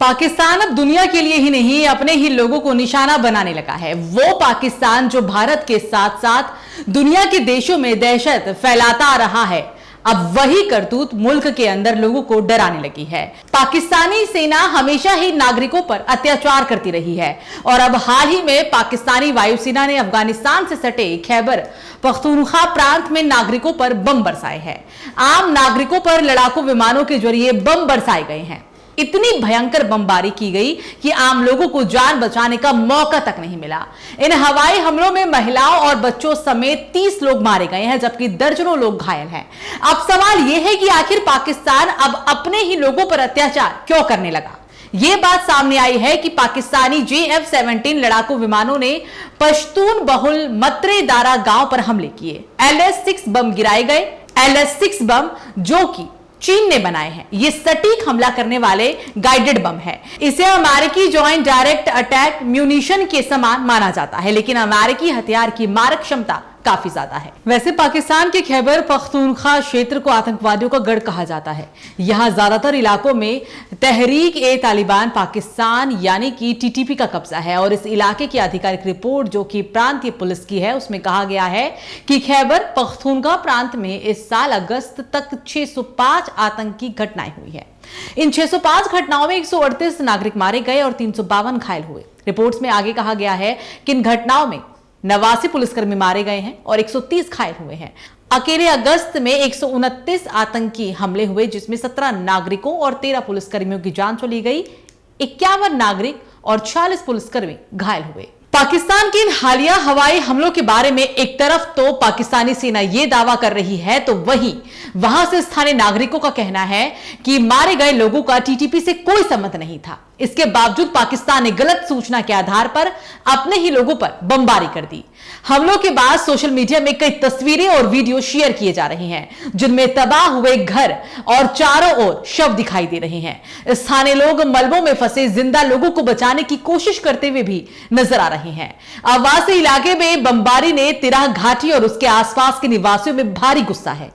पाकिस्तान अब दुनिया के लिए ही नहीं अपने ही लोगों को निशाना बनाने लगा है। वो पाकिस्तान जो भारत के साथ साथ दुनिया के देशों में दहशत फैलाता रहा है, अब वही करतूत मुल्क के अंदर लोगों को डराने लगी है। पाकिस्तानी सेना हमेशा ही नागरिकों पर अत्याचार करती रही है और अब हाल ही में पाकिस्तानी वायुसेना ने अफगानिस्तान से सटे खैबर पख्तूनख्वा प्रांत में नागरिकों पर बम बरसाए हैं। आम नागरिकों पर लड़ाकू विमानों के जरिए बम बरसाए गए हैं। इतनी भयंकर बमबारी की गई कि आम लोगों को जान बचाने का मौका तक नहीं मिला। इन हवाई हमलों में महिलाओं और बच्चों समेत 30 लोग मारे गए हैं, जबकि दर्जनों लोग घायल हैं। अब सवाल यह है कि आखिर पाकिस्तान अब अपने ही लोगों पर अत्याचार क्यों करने लगा। यह बात सामने आई है कि पाकिस्तानी JF-17 लड़ाकू विमानों ने पश्तून बहुल मतरे दारा गांव पर हमले किए। LS-6 बम गिराए गए। LS-6 बम जो कि चीन ने बनाए हैं, ये सटीक हमला करने वाले गाइडेड बम है। इसे अमेरिकी जॉइंट डायरेक्ट अटैक म्यूनिशन के समान माना जाता है, लेकिन अमेरिकी हथियार की मारक क्षमता काफी ज्यादा है। वैसे पाकिस्तान के खैबर पख्तूनख्वा क्षेत्र को आतंकवादियों का गढ़ कहा जाता है। यहां ज्यादातर इलाकों में तहरीक-ए-तालिबान पाकिस्तान यानी कि TTP का कब्जा है और इस इलाके की आधिकारिक रिपोर्ट जो कि प्रांतीय पुलिस की है, उसमें कहा गया है कि खैबर पख्तूनख्वा प्रांत में इस साल अगस्त तक 605 आतंकी घटनाएं हुई है। इन 605 घटनाओं में 138 नागरिक मारे गए और 352 घायल हुए। रिपोर्ट्स में आगे कहा गया है कि इन घटनाओं में 89 पुलिसकर्मी मारे गए हैं और 130 घायल हुए हैं। अकेले अगस्त में 129 आतंकी हमले हुए, जिसमें 17 नागरिकों और 13 पुलिसकर्मियों की जान चली गई। 51 नागरिक और 46 पुलिसकर्मी घायल हुए। पाकिस्तान के इन हालिया हवाई हमलों के बारे में एक तरफ तो पाकिस्तानी सेना यह दावा कर रही है, तो वहीं वहां से स्थानीय नागरिकों का कहना है कि मारे गए लोगों का TTP से कोई संबंध नहीं था। इसके बावजूद पाकिस्तान ने गलत सूचना के आधार पर अपने ही लोगों पर बमबारी कर दी। हमलों के बाद सोशल मीडिया में कई तस्वीरें और वीडियो शेयर किए जा रहे हैं, जिनमें तबाह हुए घर और चारों ओर शव दिखाई दे रहे हैं। स्थानीय लोग मलबों में फंसे जिंदा लोगों को बचाने की कोशिश करते हुए भी नजर आ रहे हैं। आवासी इलाके में बमबारी ने तिराह घाटी और उसके आसपास के निवासियों में भारी गुस्सा है।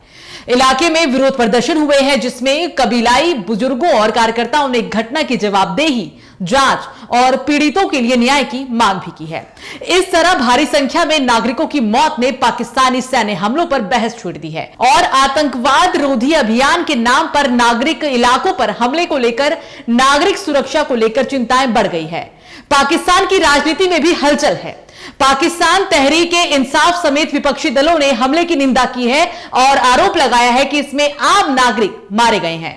इलाके में विरोध प्रदर्शन हुए हैं, जिसमें कबीलाई बुजुर्गों और कार्यकर्ताओं ने घटना की जवाबदेही, जांच और पीड़ितों के लिए न्याय की मांग भी की है। इस तरह भारी संख्या में नागरिकों की मौत ने पाकिस्तानी सैन्य हमलों पर बहस छेड़ दी है और आतंकवाद रोधी अभियान के नाम पर नागरिक इलाकों पर हमले को लेकर नागरिक सुरक्षा को लेकर चिंताएं बढ़ गई है। पाकिस्तान की राजनीति में भी हलचल है। पाकिस्तान तहरीक-ए-इंसाफ समेत विपक्षी दलों ने हमले की निंदा की है और आरोप लगाया है कि इसमें आम नागरिक मारे गए हैं।